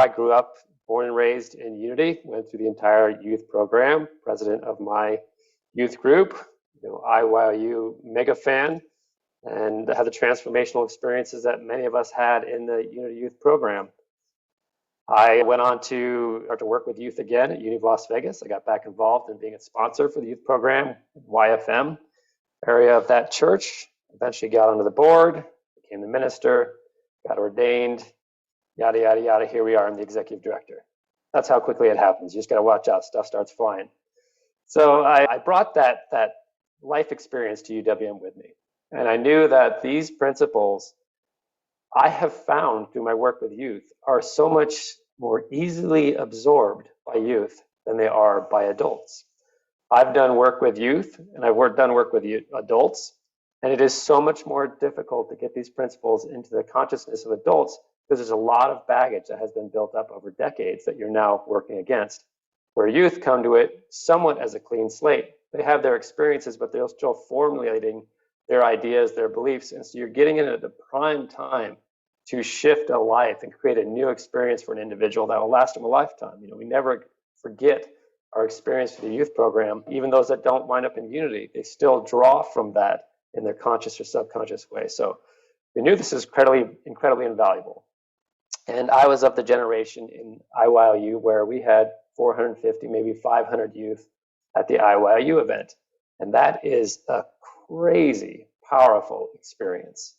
I grew up, born and raised in Unity, went through the entire youth program, president of my youth group, IYOU mega fan, and had the transformational experiences that many of us had in the Unity Youth program. I went on to start to work with youth again at Uni of Las Vegas. I got back involved in being a sponsor for the youth program, YFM area of that church. Eventually got onto the board, became the minister, got ordained, yada, yada, yada. Here we are. I'm the executive director. That's how quickly it happens. You just got to watch out. Stuff starts flying. So I brought that life experience to UWM with me. And I knew that these principles I have found through my work with youth are so much more easily absorbed by youth than they are by adults. I've done work with youth and I've done work with adults, and it is so much more difficult to get these principles into the consciousness of adults because there's a lot of baggage that has been built up over decades that you're now working against. Where youth come to it somewhat as a clean slate. They have their experiences, but they're still formulating their ideas, their beliefs, and so you're getting in at the prime time to shift a life and create a new experience for an individual that will last them a lifetime. We never forget our experience for the youth program. Even those that don't wind up in Unity, they still draw from that in their conscious or subconscious way. So we knew this is incredibly invaluable. And I was of the generation in IYOU where we had 450, maybe 500 youth at the IYOU event. And that is a crazy, powerful experience.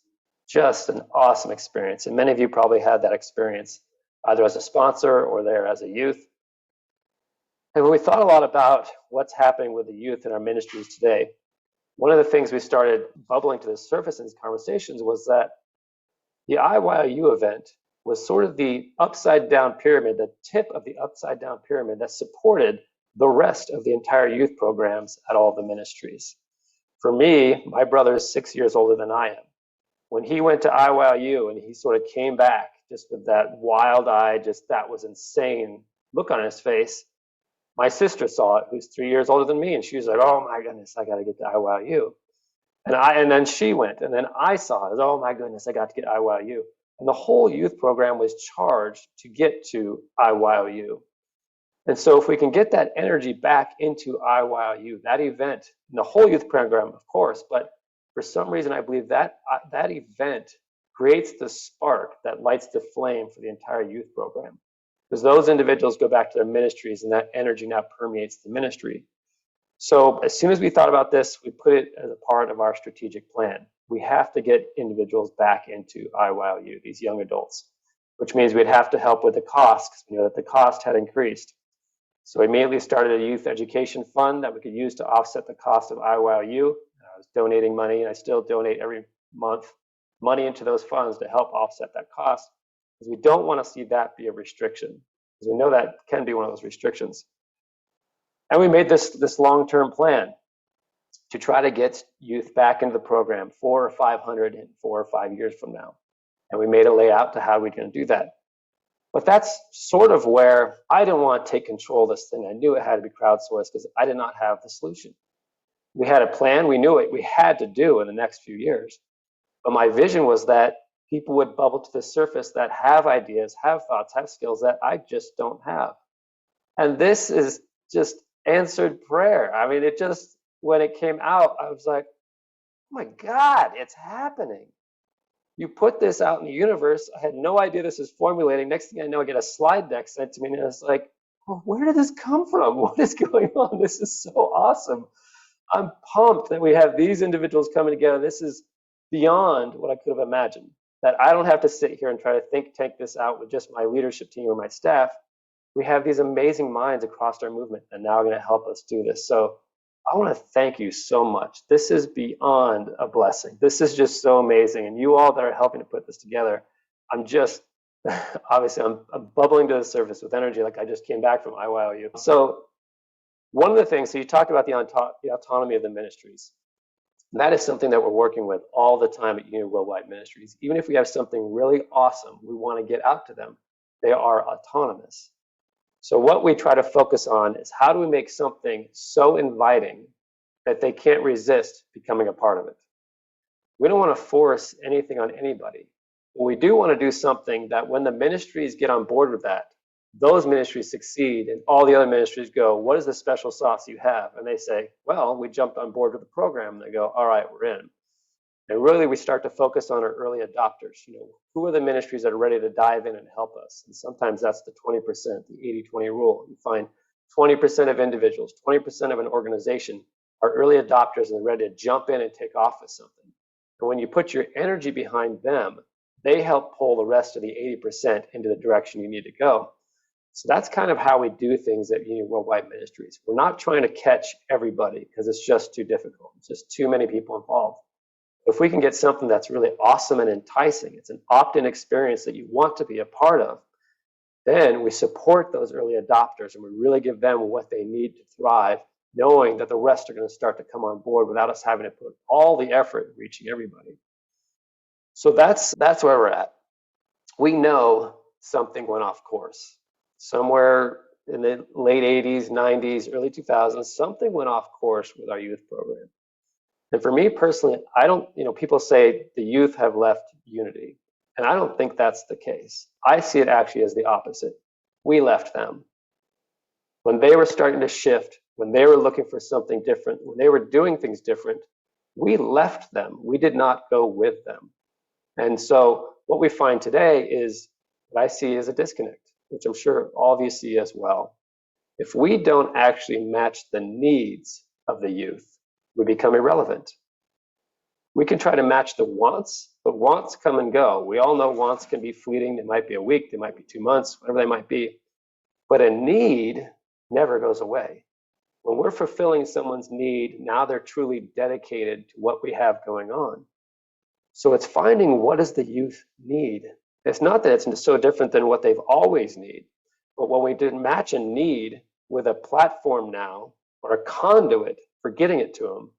Just an awesome experience. And many of you probably had that experience either as a sponsor or there as a youth. And when we thought a lot about what's happening with the youth in our ministries today, one of the things we started bubbling to the surface in these conversations was that the IYOU event was sort of the upside down pyramid, the tip of the upside down pyramid that supported the rest of the entire youth programs at all the ministries. For me, my brother is 6 years older than I am. When he went to IYOU and he sort of came back just with that wild eye, that was insane look on his face, my sister saw it, who's 3 years older than me, and she was like, oh my goodness, I got to get to IYOU. And then she went, and then I saw it, oh my goodness, I got to get IYOU. And the whole youth program was charged to get to IYOU. And so if we can get that energy back into IYOU, that event, and the whole youth program, of course, but for some reason, I believe that event creates the spark that lights the flame for the entire youth program. Because those individuals go back to their ministries and that energy now permeates the ministry. So as soon as we thought about this, we put it as a part of our strategic plan. We have to get individuals back into IYOU, these young adults, which means we'd have to help with the cost because we know that the cost had increased. So we immediately started a youth education fund that we could use to offset the cost of IYOU. I was donating money, and I still donate every month money into those funds to help offset that cost, because we don't want to see that be a restriction, because we know that can be one of those restrictions. And we made this long-term plan to try to get youth back into the program 400 or 500 in 4 or 5 years from now. And we made a layout to how we're going to do that. But that's sort of where I didn't want to take control of this thing. I knew it had to be crowdsourced because I did not have the solution. We had a plan. We knew it. We had to do in the next few years. But my vision was that people would bubble to the surface that have ideas, have thoughts, have skills that I just don't have. And this is just answered prayer. I mean, it just, when it came out, I was like, oh my God, it's happening. You put this out in the universe. I had no idea this was formulating. Next thing I know, I get a slide deck sent to me, and I was like, well, where did this come from? What is going on? This is so awesome. I'm pumped that we have these individuals coming together. This is beyond what I could have imagined, that I don't have to sit here and try to think tank this out with just my leadership team or my staff. We have these amazing minds across our movement, and now are going to help us do this. So I want to thank you so much. This is beyond a blessing. This is just so amazing. And you all that are helping to put this together, I'm just, obviously, I'm bubbling to the surface with energy like I just came back from IYOU. So one of the things, so you talked about the autonomy of the ministries. And that is something that we're working with all the time at Unity Worldwide Ministries. Even if we have something really awesome we want to get out to them, they are autonomous. So what we try to focus on is how do we make something so inviting that they can't resist becoming a part of it. We don't want to force anything on anybody. But we do want to do something that when the ministries get on board with that, those ministries succeed and all the other ministries go, what is the special sauce you have? And they say, well, we jumped on board with the program. And they go, all right, we're in. And really, we start to focus on our early adopters. Who are the ministries that are ready to dive in and help us? And sometimes that's the 20%, the 80-20 rule. You find 20% of individuals, 20% of an organization are early adopters and they're ready to jump in and take off with something. And when you put your energy behind them, they help pull the rest of the 80% into the direction you need to go. So that's kind of how we do things at Unity Worldwide Ministries. We're not trying to catch everybody because it's just too difficult. It's just too many people involved. If we can get something that's really awesome and enticing, it's an opt-in experience that you want to be a part of, then we support those early adopters and we really give them what they need to thrive, knowing that the rest are going to start to come on board without us having to put all the effort in reaching everybody. So that's where we're at. We know something went off course. Somewhere in the late 80s, 90s, early 2000s, something went off course with our youth program. And for me personally, I don't, people say the youth have left Unity, and I don't think that's the case. I see it actually as the opposite. We left them. When they were starting to shift, when they were looking for something different, when they were doing things different, we left them. We did not go with them. And so what we find today is what I see as a disconnect, which I'm sure all of you see as well. If we don't actually match the needs of the youth, we become irrelevant. We can try to match the wants, but wants come and go. We all know wants can be fleeting. They might be a week, they might be 2 months, whatever they might be. But a need never goes away. When we're fulfilling someone's need, now they're truly dedicated to what we have going on. So it's finding what does the youth need. It's not that it's so different than what they've always need, but when we did match a need with a platform now or a conduit for getting it to them,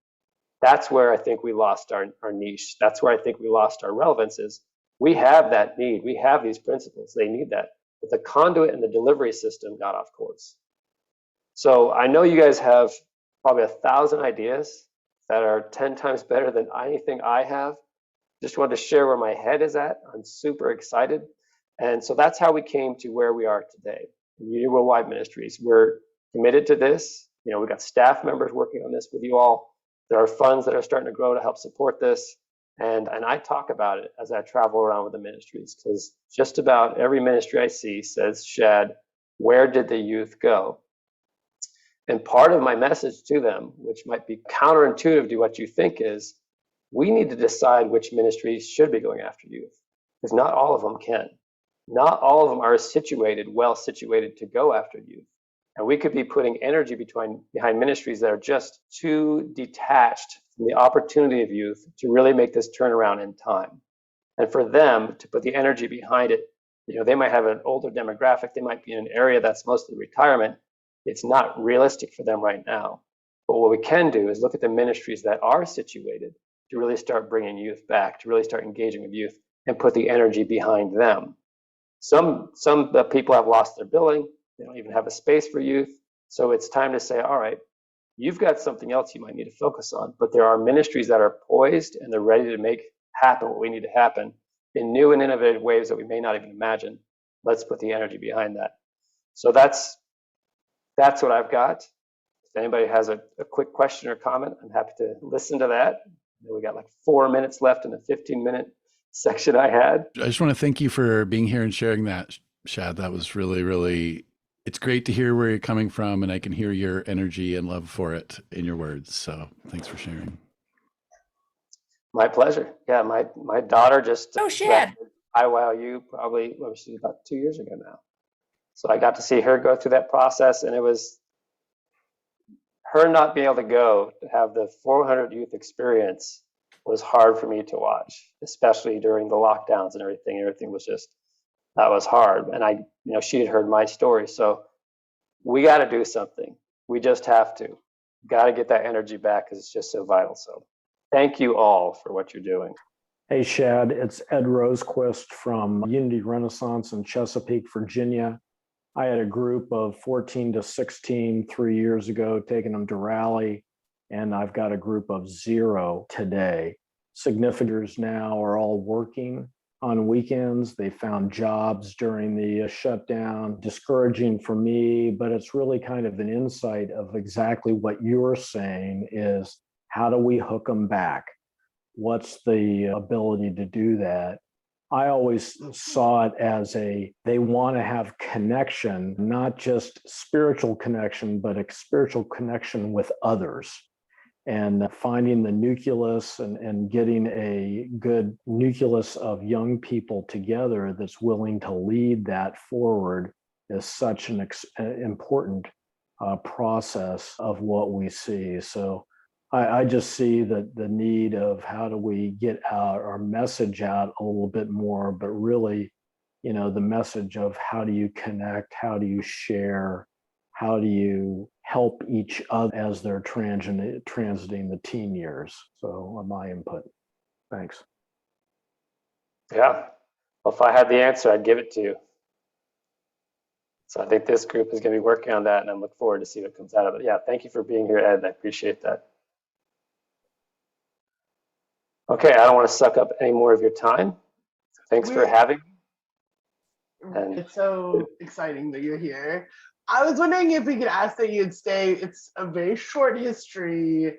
that's where I think we lost our niche. That's where I think we lost our relevance is we have that need. We have these principles. They need that. But the conduit and the delivery system got off course. So I know you guys have probably 1,000 ideas that are 10 times better than anything I have. Just wanted to share where my head is at. I'm super excited. And so that's how we came to where we are today. Unity Worldwide Ministries, we're committed to this. We've got staff members working on this with you all. There are funds that are starting to grow to help support this. And I talk about it as I travel around with the ministries, because just about every ministry I see says, Shad, where did the youth go? And part of my message to them, which might be counterintuitive to what you think, is we need to decide which ministries should be going after youth, because not all of them can. Not all of them are well situated to go after youth. And we could be putting energy behind ministries that are just too detached from the opportunity of youth to really make this turnaround in time. And for them to put the energy behind it, they might have an older demographic, they might be in an area that's mostly retirement. It's not realistic for them right now. But what we can do is look at the ministries that are situated to really start bringing youth back, to really start engaging with youth and put the energy behind them. Some people have lost their billing. They don't even have a space for youth. So it's time to say, all right, you've got something else you might need to focus on, but there are ministries that are poised and they're ready to make happen what we need to happen in new and innovative ways that we may not even imagine. Let's put the energy behind that. So that's what I've got. If anybody has a quick question or comment, I'm happy to listen to that. We got like 4 minutes left in the 15-minute section I had. I just want to thank you for being here and sharing that, Shad. That was really, really, it's great to hear where you're coming from, and I can hear your energy and love for it in your words. So thanks for sharing. My pleasure. Yeah, my daughter just Shad. IYOU probably, she's about 2 years ago now. So I got to see her go through that process, and it was her not being able to go to have the 400 youth experience was hard for me to watch, especially during the lockdowns and everything. Everything was just, that was hard. And she had heard my story. So we got to do something. We just have to. Got to get that energy back because it's just so vital. So thank you all for what you're doing. Hey, Shad, it's Ed Rosequist from Unity Renaissance in Chesapeake, Virginia. I had a group of 14 to 16 3 years ago, taking them to rally, and I've got a group of 0 today. Significants now are all working on weekends. They found jobs during the shutdown. Discouraging for me, but it's really kind of an insight of exactly what you're saying is how do we hook them back? What's the ability to do that? I always saw it as they want to have connection, not just spiritual connection, but a spiritual connection with others. And finding the nucleus and getting a good nucleus of young people together that's willing to lead that forward is such an important process of what we see. So I just see the need of how do we get our message out a little bit more, but really, the message of how do you connect, how do you share, how do you help each other as they're transiting the teen years. So my input. Thanks. Yeah. Well, if I had the answer, I'd give it to you. So I think this group is going to be working on that, and I'm looking forward to see what comes out of it. Yeah, thank you for being here, Ed. I appreciate that. Okay, I don't want to suck up any more of your time. Thanks for having me. And it's so exciting that you're here. I was wondering if we could ask that you'd stay. It's a very short history.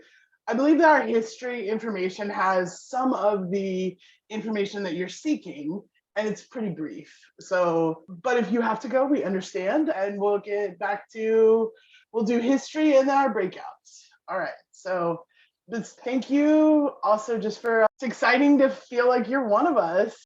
I believe that our history information has some of the information that you're seeking, and it's pretty brief. So, but if you have to go, we understand, and we'll get back to, we'll do history and then our breakouts. All right, so thank you also just for, it's exciting to feel like you're one of us.